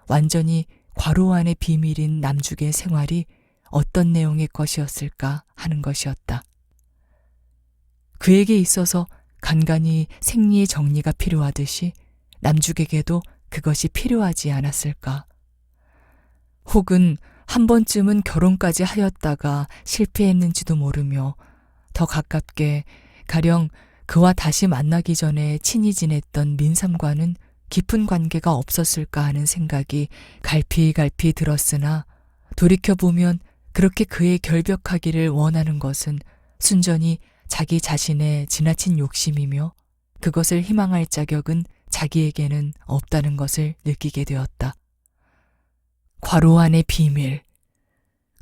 Speaker 1: 완전히 과로 안의 비밀인 남죽의 생활이 어떤 내용의 것이었을까 하는 것이었다. 그에게 있어서 간간히 생리의 정리가 필요하듯이 남죽에게도 그것이 필요하지 않았을까. 혹은 한 번쯤은 결혼까지 하였다가 실패했는지도 모르며 더 가깝게 가령 그와 다시 만나기 전에 친히 지냈던 민삼과는 깊은 관계가 없었을까 하는 생각이 갈피갈피 들었으나 돌이켜보면 그렇게 그의 결벽하기를 원하는 것은 순전히 자기 자신의 지나친 욕심이며 그것을 희망할 자격은 자기에게는 없다는 것을 느끼게 되었다. 괄호 안의 비밀.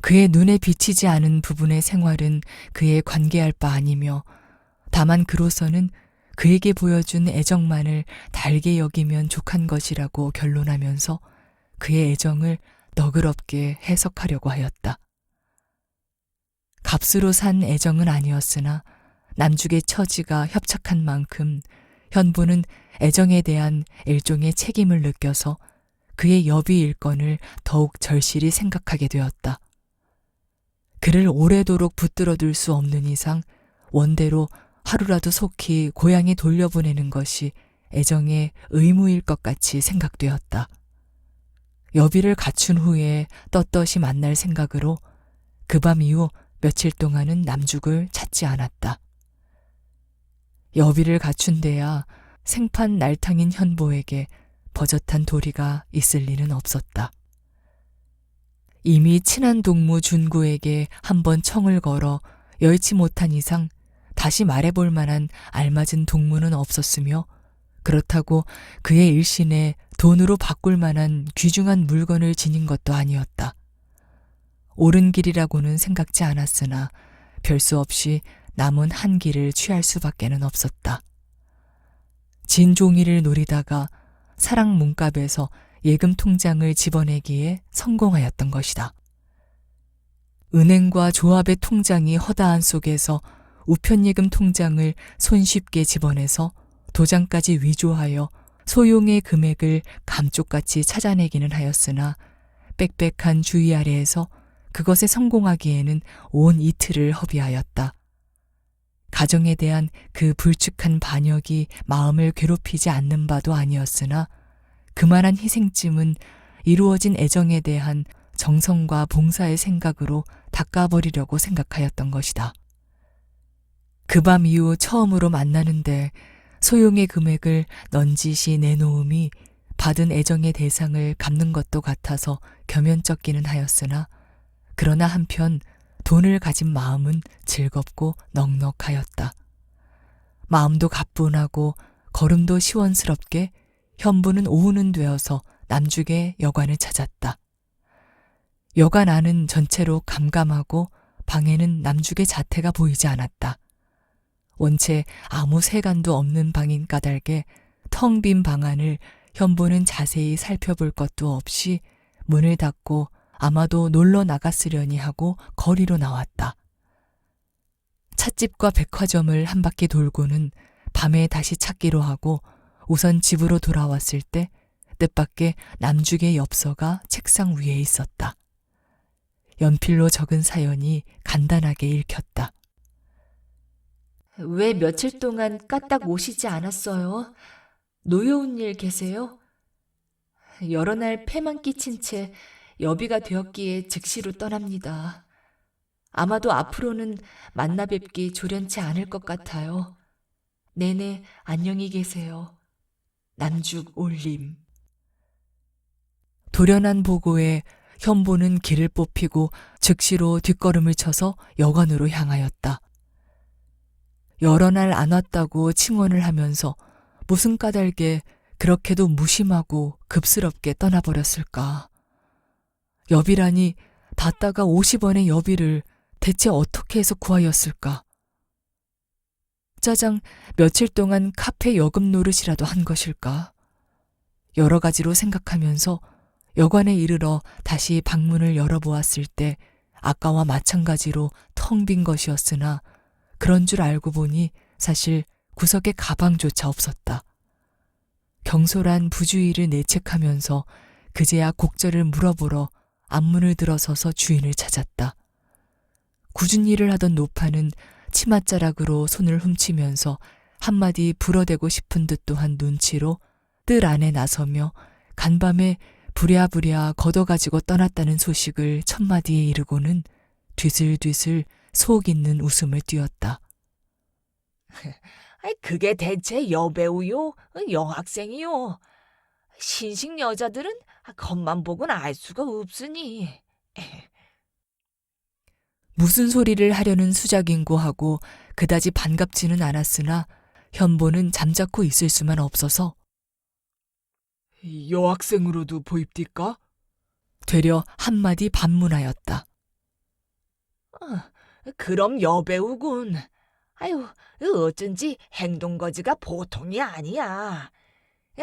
Speaker 1: 그의 눈에 비치지 않은 부분의 생활은 그의 관계할 바 아니며 다만 그로서는 그에게 보여준 애정만을 달게 여기면 족한 것이라고 결론하면서 그의 애정을 너그럽게 해석하려고 하였다. 값으로 산 애정은 아니었으나 남죽의 처지가 협착한 만큼 현보는 애정에 대한 일종의 책임을 느껴서 그의 여비 일건을 더욱 절실히 생각하게 되었다. 그를 오래도록 붙들어둘 수 없는 이상 원대로 하루라도 속히 고향에 돌려보내는 것이 애정의 의무일 것 같이 생각되었다. 여비를 갖춘 후에 떳떳이 만날 생각으로 그 밤 이후 며칠 동안은 남죽을 찾지 않았다. 여비를 갖춘 데야 생판 날탕인 현보에게 버젓한 도리가 있을 리는 없었다. 이미 친한 동무 준구에게 한번 청을 걸어 여의치 못한 이상 다시 말해볼 만한 알맞은 동무는 없었으며 그렇다고 그의 일신에 돈으로 바꿀 만한 귀중한 물건을 지닌 것도 아니었다. 옳은 길이라고는 생각지 않았으나 별 수 없이 남은 한 길을 취할 수밖에는 없었다. 진 종이를 노리다가 사랑 문갑에서 예금 통장을 집어내기에 성공하였던 것이다. 은행과 조합의 통장이 허다한 속에서 우편예금 통장을 손쉽게 집어내서 도장까지 위조하여 소용의 금액을 감쪽같이 찾아내기는 하였으나 빽빽한 주의 아래에서 그것에 성공하기에는 온 이틀을 허비하였다. 가정에 대한 그 불측한 반역이 마음을 괴롭히지 않는 바도 아니었으나 그만한 희생쯤은 이루어진 애정에 대한 정성과 봉사의 생각으로 닦아버리려고 생각하였던 것이다. 그 밤 이후 처음으로 만나는데 소용의 금액을 넌지시 내놓음이 받은 애정의 대상을 갚는 것도 같아서 겸연쩍기는 하였으나 그러나 한편 돈을 가진 마음은 즐겁고 넉넉하였다. 마음도 가뿐하고 걸음도 시원스럽게 현보는 오후는 되어서 남죽의 여관을 찾았다. 여관 안은 전체로 감감하고 방에는 남죽의 자태가 보이지 않았다. 원체 아무 세간도 없는 방인 까닭에 텅 빈 방 안을 현보는 자세히 살펴볼 것도 없이 문을 닫고 아마도 놀러 나갔으려니 하고 거리로 나왔다. 찻집과 백화점을 한 바퀴 돌고는 밤에 다시 찾기로 하고 우선 집으로 돌아왔을 때 뜻밖의 남죽의 엽서가 책상 위에 있었다. 연필로 적은 사연이 간단하게 읽혔다.
Speaker 3: 왜 며칠 동안 까딱 오시지 않았어요? 노여운 일 계세요? 여러 날 폐만 끼친 채 여비가 되었기에 즉시로 떠납니다. 아마도 앞으로는 만나 뵙기 조련치 않을 것 같아요. 내내 안녕히 계세요. 남죽 올림.
Speaker 1: 돌연한 보고에 현보는 길을 뽑히고 즉시로 뒷걸음을 쳐서 여관으로 향하였다. 여러 날 안 왔다고 칭언을 하면서 무슨 까닭에 그렇게도 무심하고 급스럽게 떠나버렸을까. 여비라니 닫다가 50원의 여비를 대체 어떻게 해서 구하였을까. 짜장 며칠 동안 카페 여금 노릇이라도 한 것일까. 여러 가지로 생각하면서 여관에 이르러 다시 방문을 열어보았을 때 아까와 마찬가지로 텅 빈 것이었으나 그런 줄 알고 보니 사실 구석에 가방조차 없었다. 경솔한 부주의를 내책하면서 그제야 곡절을 물어보러 앞문을 들어서서 주인을 찾았다. 굳은 일을 하던 노파는 치맛자락으로 손을 훔치면서 한마디 불어대고 싶은 듯 또한 눈치로 뜰 안에 나서며 간밤에 부랴부랴 걷어가지고 떠났다는 소식을 첫마디에 이르고는 뒤슬뒤슬 속 있는 웃음을 띄웠다.
Speaker 3: 그게 대체 여배우요? 여학생이요? 신식 여자들은 겉만 보고는 알 수가 없으니.
Speaker 1: 무슨 소리를 하려는 수작인고하고 그다지 반갑지는 않았으나 현보는 잠자코 있을 수만 없어서
Speaker 2: 여학생으로도 보입디까?
Speaker 1: 되려 한마디 반문하였다.
Speaker 3: 그럼 여배우군. 아유, 어쩐지 행동거지가 보통이 아니야.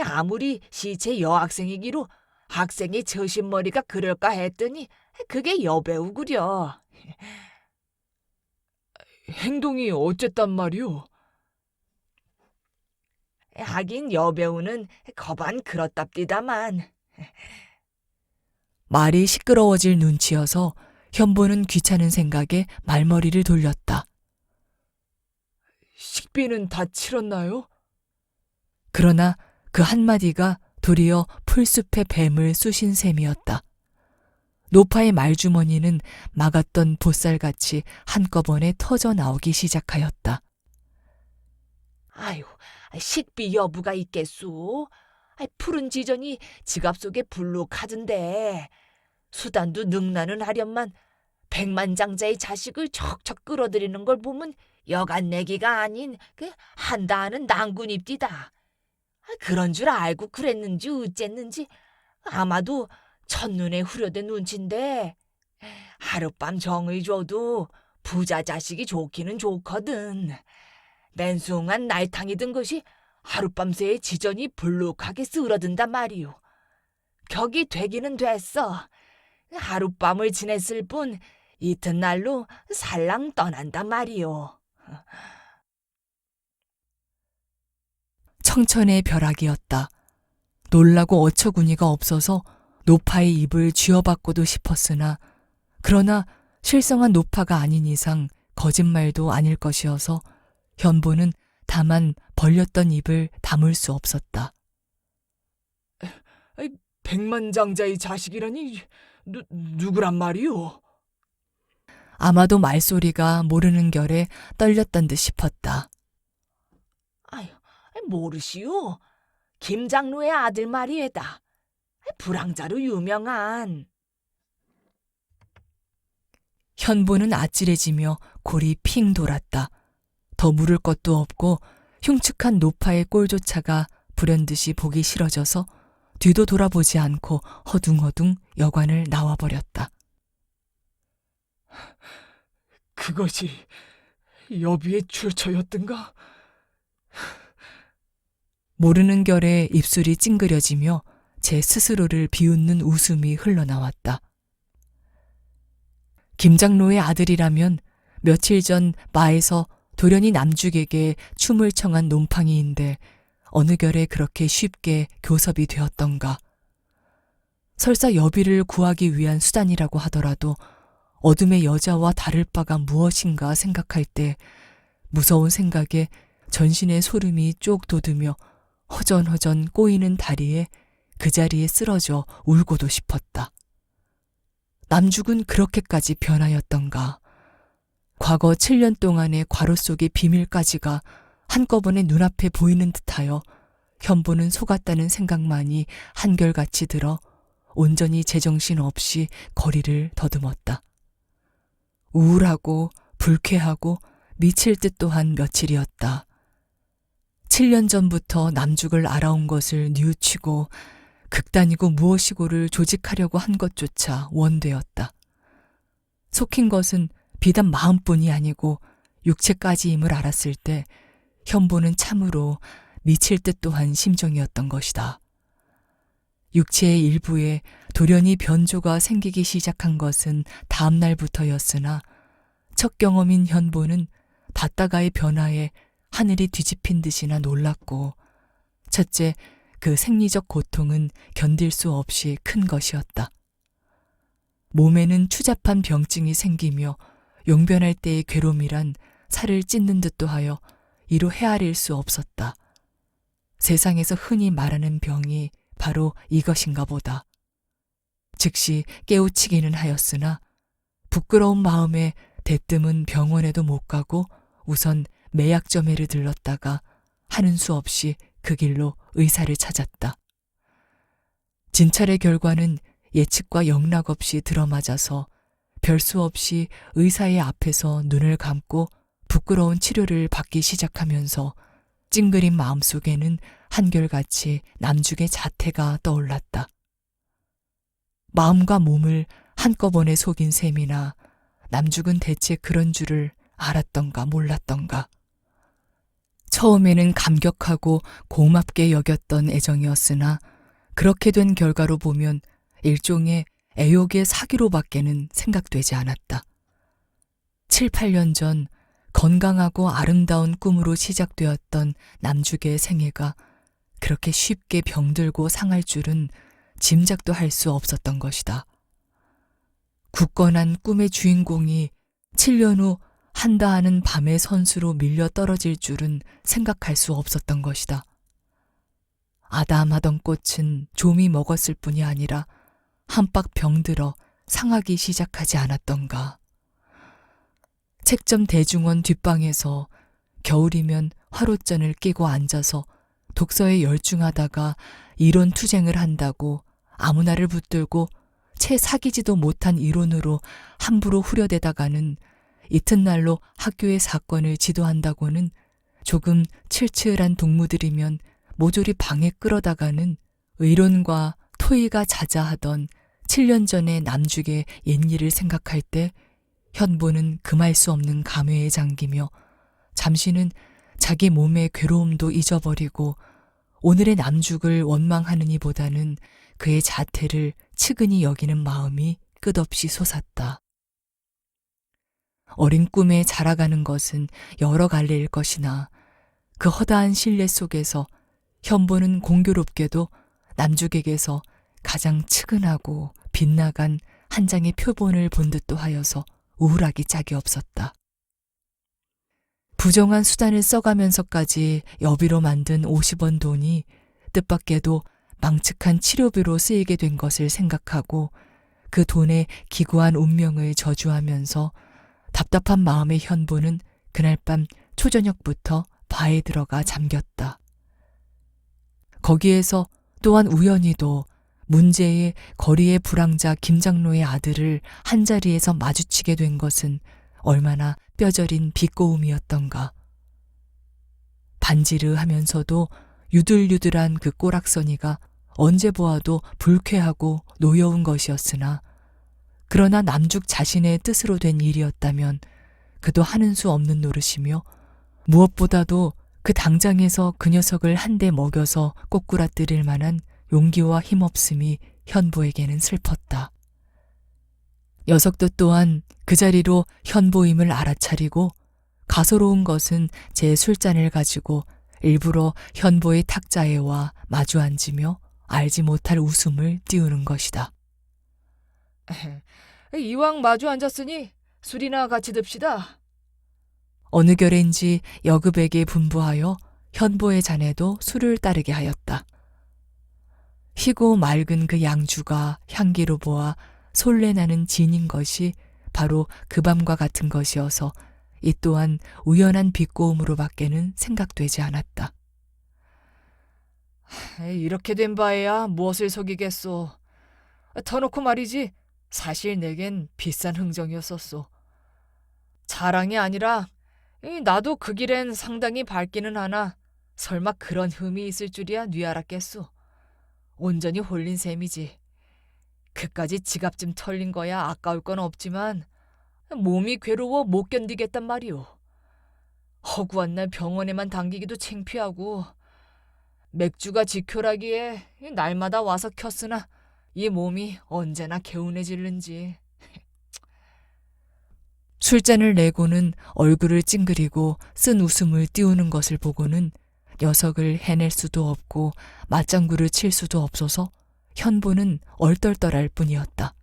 Speaker 3: 아무리 시체 여학생이기로 학생의 저신머리가 그럴까 했더니 그게 여배우구려.
Speaker 2: 행동이 어쨌단 말이오?
Speaker 3: 하긴 여배우는 거반 그렇답디다만.
Speaker 1: 말이 시끄러워질 눈치여서 현보는 귀찮은 생각에 말머리를 돌렸다.
Speaker 2: 식비는 다 치렀나요?
Speaker 1: 그러나 그 한마디가 도리어 풀숲의 뱀을 쑤신 셈이었다. 노파의 말주머니는 막았던 보쌀같이 한꺼번에 터져 나오기 시작하였다.
Speaker 3: 아유, 식비 여부가 있겠소? 푸른 지전이 지갑 속에 불룩하던데 수단도 능나는 하련만 백만장자의 자식을 척척 끌어들이는 걸 보면 여간 내기가 아닌 한다 하는 난군입디다. 그런 줄 알고 그랬는지 어쨌는지 아마도 첫눈에 후려된 눈치인데 하룻밤 정의 줘도 부자 자식이 좋기는 좋거든. 맨숭한 날탕이 든 것이 하룻밤새에 지전이 불룩하게 쓰러든단 말이오. 격이 되기는 됐어. 하룻밤을 지냈을 뿐 이튿날로 살랑 떠난단 말이오.
Speaker 1: 청천의 벼락이었다. 놀라고 어처구니가 없어서 노파의 입을 쥐어받고도 싶었으나 그러나 실성한 노파가 아닌 이상 거짓말도 아닐 것이어서 현보는 다만 벌렸던 입을 다물 수 없었다.
Speaker 2: 백만장자의 자식이라니 누구란 말이오?
Speaker 1: 아마도 말소리가 모르는 결에 떨렸던 듯 싶었다.
Speaker 3: 아유, 모르시오? 김장로의 아들 말이에다. 불황자로 유명한.
Speaker 1: 현보는 아찔해지며 골이 핑 돌았다. 더 물을 것도 없고 흉측한 노파의 꼴조차가 불현듯이 보기 싫어져서 뒤도 돌아보지 않고 허둥허둥 여관을 나와버렸다.
Speaker 2: 그것이 여비의 출처였던가?
Speaker 1: 모르는 결에 입술이 찡그려지며 제 스스로를 비웃는 웃음이 흘러나왔다. 김장로의 아들이라면 며칠 전 마에서 돌연히 남죽에게 춤을 청한 놈팡이인데 어느 결에 그렇게 쉽게 교섭이 되었던가. 설사 여비를 구하기 위한 수단이라고 하더라도 어둠의 여자와 다를 바가 무엇인가 생각할 때 무서운 생각에 전신의 소름이 쪽 돋으며 허전허전 꼬이는 다리에 그 자리에 쓰러져 울고도 싶었다. 남죽은 그렇게까지 변하였던가. 과거 7년 동안의 과로 속의 비밀까지가 한꺼번에 눈앞에 보이는 듯하여 현보는 속았다는 생각만이 한결같이 들어 온전히 제정신 없이 거리를 더듬었다. 우울하고 불쾌하고 미칠 듯 또한 며칠이었다. 7년 전부터 남죽을 알아온 것을 뉘우치고 극단이고 무엇이고를 조직하려고 한 것조차 원되었다. 속힌 것은 비단 마음뿐이 아니고 육체까지임을 알았을 때 현보는 참으로 미칠 듯 또한 심정이었던 것이다. 육체의 일부에 돌연히 변조가 생기기 시작한 것은 다음 날부터였으나 첫 경험인 현보는 받다가의 변화에 하늘이 뒤집힌 듯이나 놀랐고, 첫째, 그 생리적 고통은 견딜 수 없이 큰 것이었다. 몸에는 추잡한 병증이 생기며 용변할 때의 괴로움이란 살을 찢는 듯도 하여 이루 헤아릴 수 없었다. 세상에서 흔히 말하는 병이 바로 이것인가 보다. 즉시 깨우치기는 하였으나 부끄러운 마음에 대뜸은 병원에도 못 가고 우선 매약점에를 들렀다가 하는 수 없이 그 길로 의사를 찾았다. 진찰의 결과는 예측과 영락없이 들어맞아서 별 수 없이 의사의 앞에서 눈을 감고 부끄러운 치료를 받기 시작하면서 찡그린 마음속에는 한결같이 남죽의 자태가 떠올랐다. 마음과 몸을 한꺼번에 속인 셈이나 남죽은 대체 그런 줄을 알았던가 몰랐던가. 처음에는 감격하고 고맙게 여겼던 애정이었으나 그렇게 된 결과로 보면 일종의 애욕의 사기로밖에는 생각되지 않았다. 7, 8년 전 건강하고 아름다운 꿈으로 시작되었던 남죽의 생애가 그렇게 쉽게 병들고 상할 줄은 짐작도 할 수 없었던 것이다. 굳건한 꿈의 주인공이 7년 후 한다 하는 밤의 선수로 밀려 떨어질 줄은 생각할 수 없었던 것이다. 아담하던 꽃은 좀이 먹었을 뿐이 아니라 한박 병들어 상하기 시작하지 않았던가. 책점 대중원 뒷방에서 겨울이면 화롯전을 끼고 앉아서 독서에 열중하다가 이론 투쟁을 한다고 아무나를 붙들고 채 사귀지도 못한 이론으로 함부로 후려대다가는 이튿날로 학교의 사건을 지도한다고는 조금 칠칠한 동무들이면 모조리 방에 끌어다가는 의론과 토의가 자자하던 7년 전의 남죽의 옛일을 생각할 때 현보는 금할 수 없는 감회에 잠기며 잠시는 자기 몸의 괴로움도 잊어버리고 오늘의 남죽을 원망하느니보다는 그의 자태를 측은히 여기는 마음이 끝없이 솟았다. 어린 꿈에 자라가는 것은 여러 갈래일 것이나 그 허다한 신뢰 속에서 현보는 공교롭게도 남죽에게서 가장 측은하고 빗나간 한 장의 표본을 본 듯도 하여서 우울하기 짝이 없었다. 부정한 수단을 써가면서까지 여비로 만든 50원 돈이 뜻밖에도 망측한 치료비로 쓰이게 된 것을 생각하고 그 돈의 기구한 운명을 저주하면서 답답한 마음의 현보는 그날 밤 초저녁부터 바에 들어가 잠겼다. 거기에서 또한 우연히도 문제의 거리의 불황자 김장로의 아들을 한자리에서 마주치게 된 것은 얼마나 뼈저린 비꼬움이었던가. 반지르하면서도 유들유들한 그 꼬락서니가 언제 보아도 불쾌하고 노여운 것이었으나 그러나 남죽 자신의 뜻으로 된 일이었다면 그도 하는 수 없는 노릇이며 무엇보다도 그 당장에서 그 녀석을 한 대 먹여서 꼬꾸라뜨릴 만한 용기와 힘없음이 현보에게는 슬펐다. 녀석도 또한 그 자리로 현보임을 알아차리고 가소로운 것은 제 술잔을 가지고 일부러 현보의 탁자에 와 마주 앉으며 알지 못할 웃음을 띄우는 것이다.
Speaker 2: 이왕 마주 앉았으니 술이나 같이 듭시다.
Speaker 1: 어느 결엔지 여급에게 분부하여 현보의 잔에도 술을 따르게 하였다. 희고 맑은 그 양주가 향기로 보아 솔레나는 진인 것이 바로 그 밤과 같은 것이어서 이 또한 우연한 비꼬음으로밖에는 생각되지 않았다.
Speaker 2: 이렇게 된 바에야 무엇을 속이겠소. 터놓고 말이지 사실 내겐 비싼 흥정이었었소. 자랑이 아니라 나도 그 길엔 상당히 밝기는 하나 설마 그런 흠이 있을 줄이야 뉘 알았겠소. 온전히 홀린 셈이지. 그까지 지갑 좀 털린 거야 아까울 건 없지만 몸이 괴로워 못 견디겠단 말이오. 허구한 날 병원에만 당기기도 창피하고 맥주가 지효라기에 날마다 와서 켰으나 이 몸이 언제나 개운해질는지.
Speaker 1: 술잔을 내고는 얼굴을 찡그리고 쓴 웃음을 띄우는 것을 보고는 녀석을 해낼 수도 없고 맞장구를 칠 수도 없어서 현보는 얼떨떨할 뿐이었다.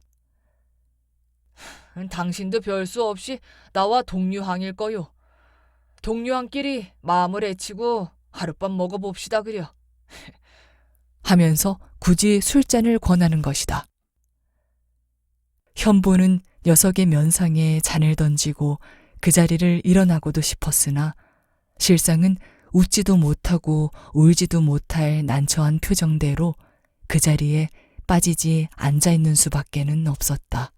Speaker 2: 당신도 별 수 없이 나와 동류항일 거요. 동류항끼리 마음을 애치고 하룻밤 먹어봅시다 그려.
Speaker 1: 하면서 굳이 술잔을 권하는 것이다. 현보는 녀석의 면상에 잔을 던지고 그 자리를 일어나고도 싶었으나 실상은 웃지도 못하고 울지도 못할 난처한 표정대로 그 자리에 빠지지 앉아 있는 수밖에는 없었다.